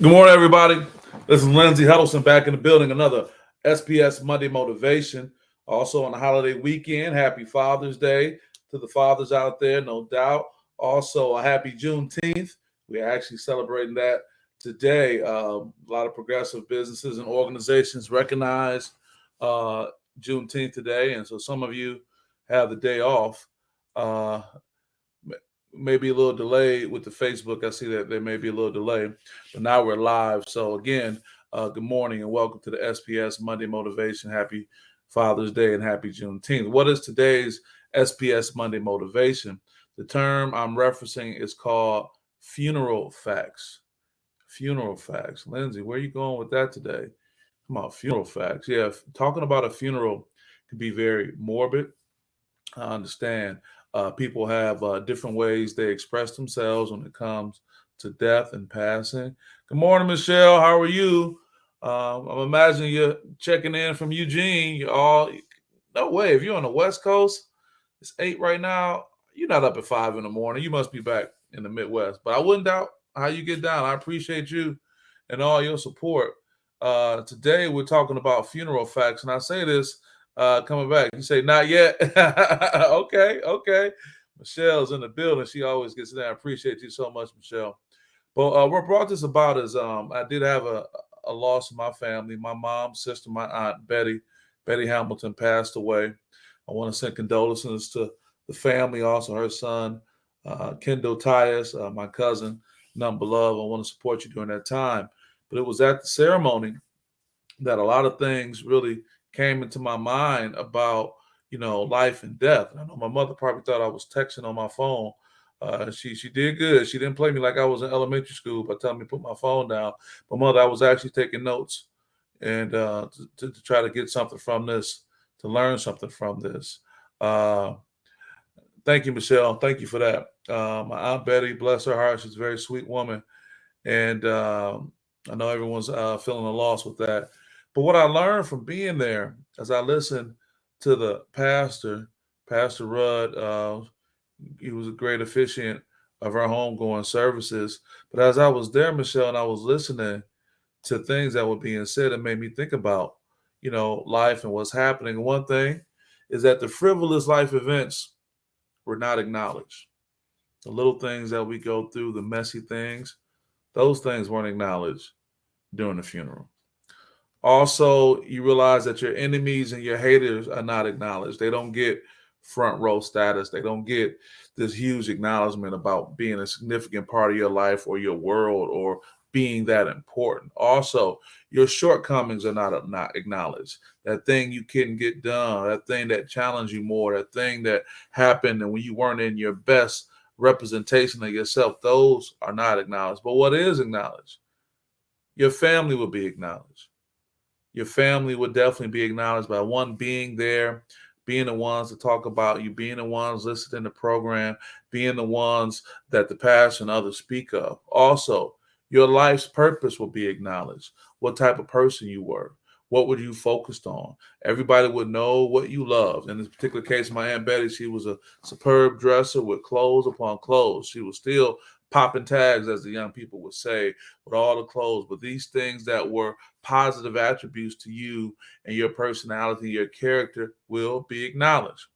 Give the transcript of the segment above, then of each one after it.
Good morning, everybody. This is Lindsey Huddleston back in the building. Another SPS Monday Motivation. Also on the holiday weekend, happy Father's Day to the fathers out there, no doubt. Also, a happy Juneteenth. We're actually celebrating that today. A lot of progressive businesses and organizations recognize uh, Juneteenth today, and so some of you have the day off. Uh, Maybe a little delay with the Facebook. I see that there may be a little delay, but now we're live. So again, good morning and welcome to the SPS Monday Motivation. Happy Father's Day and happy Juneteenth. What is today's SPS Monday Motivation? The term I'm referencing is called funeral facts. Funeral facts. Lindsay, where are you going with that today? Come on, funeral facts. Yeah, talking about a funeral can be very morbid. I understand people have different ways they express themselves when it comes to death and passing. Good morning, Michelle. How are you? I'm imagining you're checking in from Eugene. You're all no way. If you're on the West Coast, it's 8 right now. You're not up at 5 in the morning. You must be back in the Midwest. But I wouldn't doubt how you get down. I appreciate you and all your support. Today we're talking about funeral facts, and I say this coming back. You say not yet. Okay. Michelle's in the building. She always gets there. I appreciate you so much, Michelle. But what brought this about is I did have a loss in my family. My mom, sister, my aunt Betty Hamilton passed away. I want to send condolences to the family, also her son, Kendall Tyus, my cousin, none beloved. I want to support you during that time. But it was at the ceremony that a lot of things really came into my mind about life and death. I know my mother probably thought I was texting on my phone. She did good. She didn't play me like I was in elementary school by telling me to put my phone down. But mother, I was actually taking notes and to try to get something from this, to learn something from this. Uh, Thank you, Michelle. Thank you for that. My aunt Betty, bless her heart, she's a very sweet woman, and I know everyone's feeling a loss with that. But what I learned from being there, as I listened to the pastor, Pastor Rudd, he was a great officiant of our homegoing services. But as I was there, Michelle, and I was listening to things that were being said, it made me think about, life and what's happening. And one thing is that the frivolous life events were not acknowledged. The little things that we go through, the messy things, those things weren't acknowledged during the funeral. Also, you realize that your enemies and your haters are not acknowledged. They don't get front row status. They don't get this huge acknowledgement about being a significant part of your life or your world or being that important. Also, your shortcomings are not acknowledged. That thing you couldn't get done, that thing that challenged you more, that thing that happened and when you weren't in your best representation of yourself, those are not acknowledged. But what is acknowledged? Your family will be acknowledged. Your family would definitely be acknowledged by one being there, being the ones to talk about you, being the ones listed in the program, being the ones that the pastor and others speak of. Also, your life's purpose will be acknowledged. What type of person you were. What were you focused on? Everybody would know what you loved. In this particular case, my Aunt Betty, she was a superb dresser with clothes upon clothes. She was still popping tags, as the young people would say, with all the clothes. But these things that were positive attributes to you and your personality, your character will be acknowledged.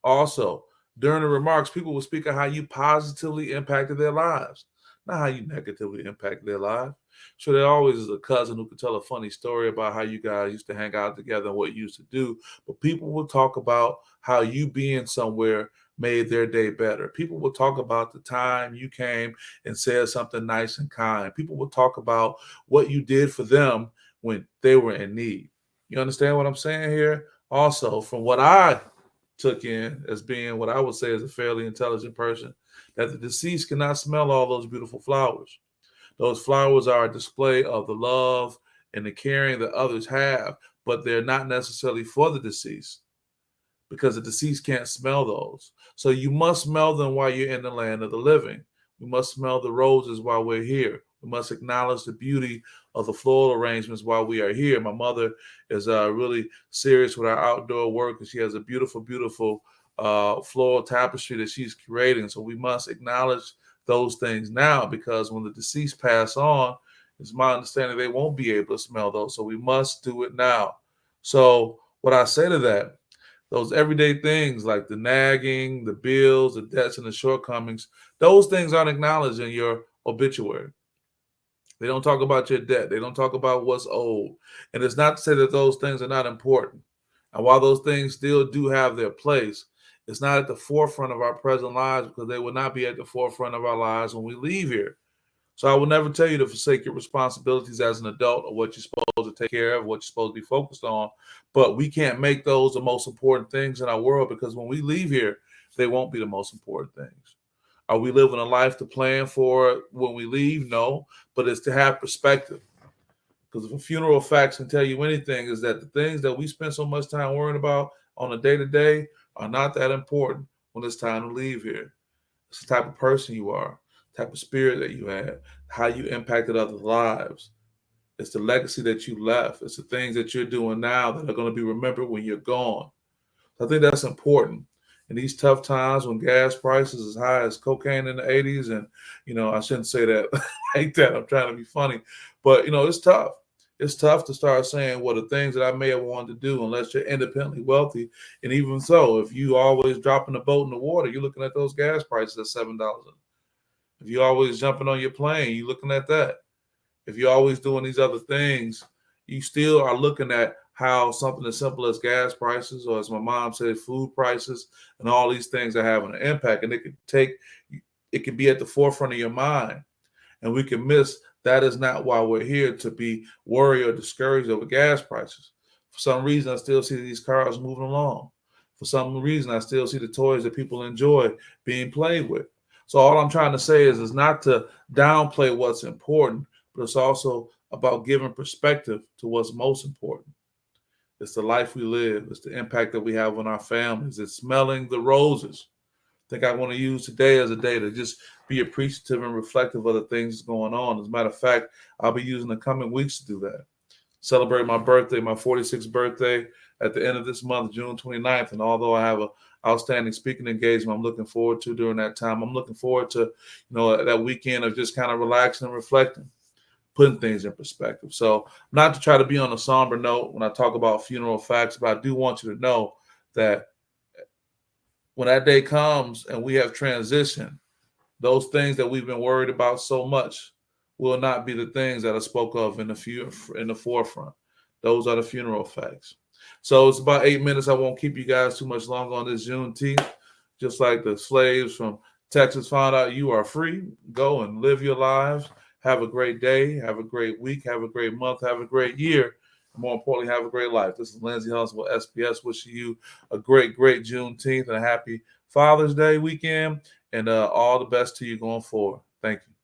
Also, during the remarks, people will speak of how you positively impacted their lives, not how you negatively impacted their lives. So there always is a cousin who could tell a funny story about how you guys used to hang out together and what you used to do. But people will talk about how you being somewhere made their day better. People will talk about the time you came and said something nice and kind. People will talk about what you did for them when they were in need. You understand what I'm saying here? Also, from what I took in as being what I would say is a fairly intelligent person, that the deceased cannot smell all those beautiful flowers. Those flowers are a display of the love and the caring that others have, but they're not necessarily for the deceased because the deceased can't smell those. So you must smell them while you're in the land of the living. We must smell the roses while we're here. We must acknowledge the beauty of the floral arrangements while we are here. My mother is really serious with our outdoor work, and she has a beautiful floral tapestry that she's creating. So we must acknowledge those things now because when the deceased pass on, It's my understanding they won't be able to smell those. So we must do it now. So what I say to that, those everyday things like the nagging, the bills, the debts, and the shortcomings, those things aren't acknowledged in your obituary. They don't talk about your debt. They don't talk about what's owed. And it's not to say that those things are not important. And while those things still do have their place, it's not at the forefront of our present lives because they will not be at the forefront of our lives when we leave here. So I will never tell you to forsake your responsibilities as an adult or what you're supposed to take care of, what you're supposed to be focused on. But we can't make those the most important things in our world because when we leave here, they won't be the most important things. Are we living a life to plan for when we leave? No, but it's to have perspective. Because if a funeral facts can tell you anything, is that the things that we spend so much time worrying about on a day to day are not that important when it's time to leave here. It's the type of person you are, type of spirit that you had, how you impacted others' lives. It's the legacy that you left. It's the things that you're doing now that are going to be remembered when you're gone. So I think that's important. In these tough times when gas prices as high as cocaine in the 80s, and I shouldn't say that like that. I'm trying to be funny, but it's tough. It's tough to start saying, well, the things that I may have wanted to do, unless you're independently wealthy, and even so, if you always dropping the boat in the water, you're looking at those gas prices at $7. If you're always jumping on your plane, you're looking at that. If you're always doing these other things, you still are looking at how something as simple as gas prices, or as my mom said, food prices, and all these things are having an impact. And it could be at the forefront of your mind. And we can miss that is not why we're here, to be worried or discouraged over gas prices. For some reason, I still see these cars moving along. For some reason, I still see the toys that people enjoy being played with. So all I'm trying to say is not to downplay what's important, but it's also about giving perspective to what's most important. It's the life we live. It's the impact that we have on our families. It's smelling the roses. I think I want to use today as a day to just be appreciative and reflective of the things that's going on. As a matter of fact, I'll be using the coming weeks to do that. Celebrate my birthday, my 46th birthday, at the end of this month, June 29th. And although I have an outstanding speaking engagement I'm looking forward to during that time, I'm looking forward to, that weekend of just kind of relaxing and reflecting, putting things in perspective. So not to try to be on a somber note when I talk about funeral facts, but I do want you to know that when that day comes and we have transition, those things that we've been worried about so much will not be the things that I spoke of in the forefront. Those are the funeral facts. So it's about 8 minutes. I won't keep you guys too much longer on this Juneteenth. Just like the slaves from Texas found out you are free, go and live your lives. Have a great day. Have a great week. Have a great month. Have a great year. And more importantly, have a great life. This is Lindsey Huntsville, SPS, wishing you a great, great Juneteenth and a happy Father's Day weekend. And all the best to you going forward. Thank you.